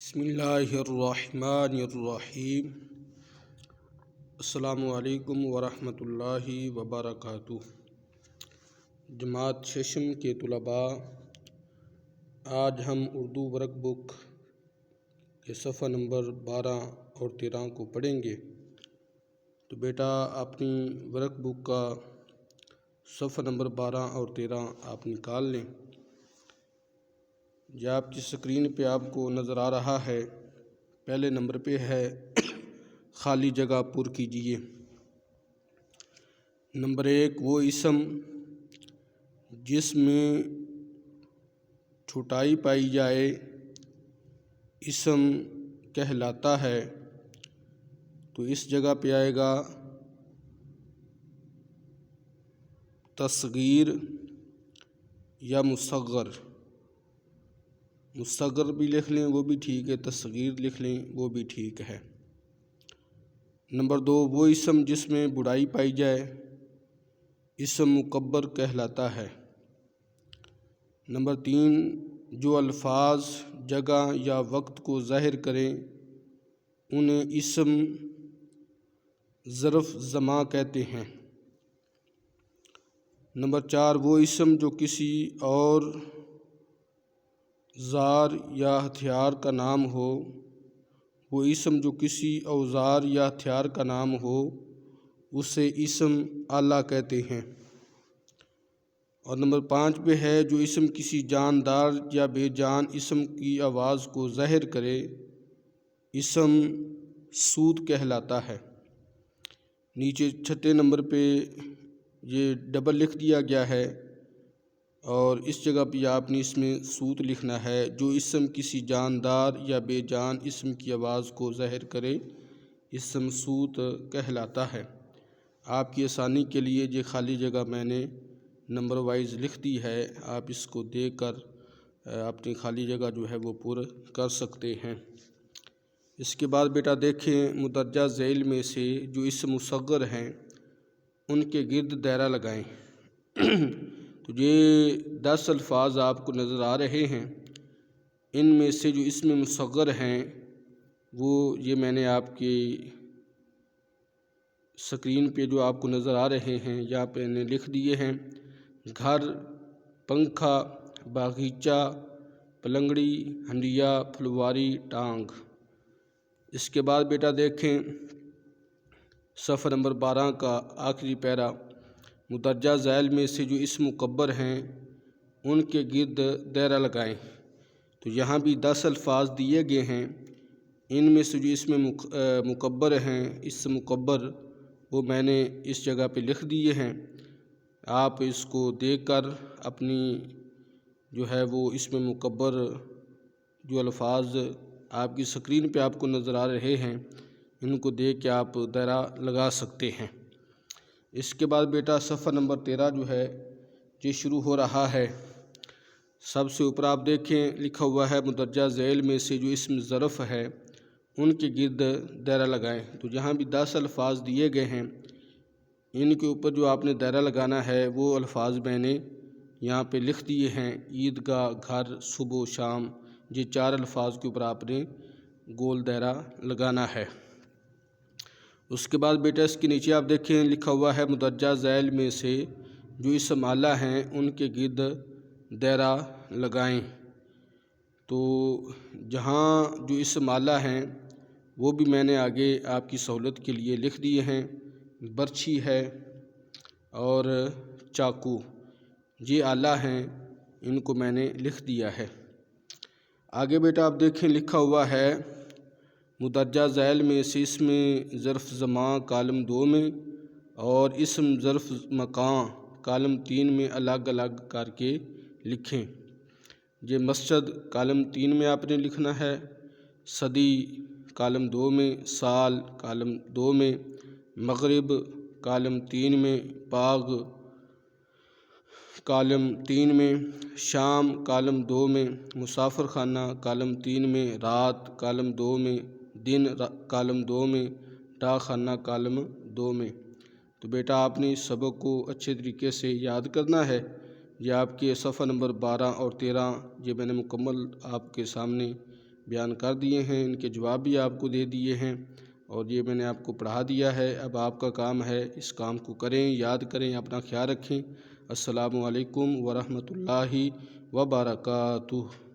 بسم اللہ الرحمن الرحیم۔ السلام علیکم ورحمۃ اللہ وبرکاتہ۔ جماعت ششم کے طلباء، آج ہم اردو ورک بک کے صفحہ نمبر 12 اور 13 کو پڑھیں گے۔ تو بیٹا اپنی ورک بک کا صفحہ نمبر 12 اور 13 آپ نکال لیں۔ یہ آپ کی اسکرین پہ آپ کو نظر آ رہا ہے۔ پہلے نمبر پہ ہے خالی جگہ پر کیجیے۔ نمبر 1 وہ اسم جس میں چھٹائی پائی جائے اسم کہلاتا ہے۔ تو اس جگہ پہ آئے گا تصغیر یا مصغر۔ مصغر بھی لکھ لیں وہ بھی ٹھیک ہے، تصغیر لکھ لیں وہ بھی ٹھیک ہے۔ نمبر 2 وہ اسم جس میں بڑائی پائی جائے اسم مکبر کہلاتا ہے۔ نمبر 3 جو الفاظ جگہ یا وقت کو ظاہر کریں انہیں اسم ظرف زماں کہتے ہیں۔ نمبر 4 وہ اسم جو کسی اور زار یا ہتھیار کا نام ہو، وہ اسم جو کسی اوزار یا ہتھیار کا نام ہو اسے اسم آلہ کہتے ہیں۔ اور نمبر 5 پہ ہے جو اسم کسی جاندار یا بے جان اسم کی آواز کو ظاہر کرے اسم صوت کہلاتا ہے۔ نیچے 6 نمبر پہ یہ ڈبل لکھ دیا گیا ہے اور اس جگہ پہ آپ نے اس میں صوت لکھنا ہے۔ جو اسم کسی جاندار یا بے جان اسم کی آواز کو ظاہر کرے اسم صوت کہلاتا ہے۔ آپ کی آسانی کے لیے یہ خالی جگہ میں نے نمبر وائز لکھ دی ہے، آپ اس کو دیکھ کر اپنی خالی جگہ جو ہے وہ پر کر سکتے ہیں۔ اس کے بعد بیٹا دیکھیں مدرجہ ذیل میں سے جو اسم مصغر ہیں ان کے گرد دائرہ لگائیں۔ تو یہ 10 الفاظ آپ کو نظر آ رہے ہیں، ان میں سے جو اسم مصغر ہیں وہ یہ میں نے آپ کی اسکرین پہ جو آپ کو نظر آ رہے ہیں یہاں پہ میں نے لکھ دیے ہیں۔ گھر، پنکھا، باغیچہ، پلنگڑی، ہنڈیا، پھلواری، ٹانگ۔ اس کے بعد بیٹا دیکھیں صفحہ نمبر 12 کا آخری پیرا، مدرجہ ذیل میں سے جو اسم مکبر ہیں ان کے گرد دائرہ لگائیں۔ تو یہاں بھی 10 الفاظ دیے گئے ہیں، ان میں سے جو اسم مکبر ہیں اسم مکبر وہ میں نے اس جگہ پہ لکھ دیے ہیں۔ آپ اس کو دیکھ کر اپنی جو ہے وہ اسم مکبر جو الفاظ آپ کی اسکرین پہ آپ کو نظر آ رہے ہیں ان کو دیکھ کے آپ دائرہ لگا سکتے ہیں۔ اس کے بعد بیٹا صفحہ نمبر 13 جو ہے یہ شروع ہو رہا ہے۔ سب سے اوپر آپ دیکھیں لکھا ہوا ہے مدرجہ ذیل میں سے جو اسم ظرف ہے ان کے گرد دائرہ لگائیں۔ تو جہاں بھی 10 الفاظ دیے گئے ہیں ان کے اوپر جو آپ نے دائرہ لگانا ہے وہ الفاظ میں نے یہاں پہ لکھ دیے ہیں۔ عیدگاہ، گھر، صبح و شام، یہ 4 الفاظ کے اوپر آپ نے گول دائرہ لگانا ہے۔ اس کے بعد بیٹا اس کے نیچے آپ دیکھیں لکھا ہوا ہے مدرجہ ذیل میں سے جو اسم آلہ ہیں ان کے گرد دائرہ لگائیں۔ تو جہاں جو اسم آلہ ہیں وہ بھی میں نے آگے آپ کی سہولت کے لیے لکھ دیے ہیں۔ برچھی ہے اور چاقو، یہ آلہ ہیں، ان کو میں نے لکھ دیا ہے۔ آگے بیٹا آپ دیکھیں لکھا ہوا ہے مدرجہ ذیل میں سے اسم ظرف زماں کالم 2 میں اور اسم ظرف مکان کالم 3 میں الگ الگ کر کے لکھیں۔ یہ مسجد کالم 3 میں آپ نے لکھنا ہے، صدی کالم 2 میں، سال کالم 2 میں، مغرب کالم 3 میں، باغ کالم 3 میں، شام کالم 2 میں، مسافر خانہ کالم 3 میں، رات کالم 2 میں، دن کالم 2 میں، ڈاک خانہ کالم 2 میں۔ تو بیٹا آپ نے اس سبق کو اچھے طریقے سے یاد کرنا ہے۔ یہ آپ کے صفحہ نمبر 12 اور 13 یہ میں نے مکمل آپ کے سامنے بیان کر دیے ہیں، ان کے جواب بھی آپ کو دے دیے ہیں، اور یہ میں نے آپ کو پڑھا دیا ہے۔ اب آپ کا کام ہے اس کام کو کریں، یاد کریں، اپنا خیال رکھیں۔ السلام علیکم ورحمۃ اللہ وبرکاتہ۔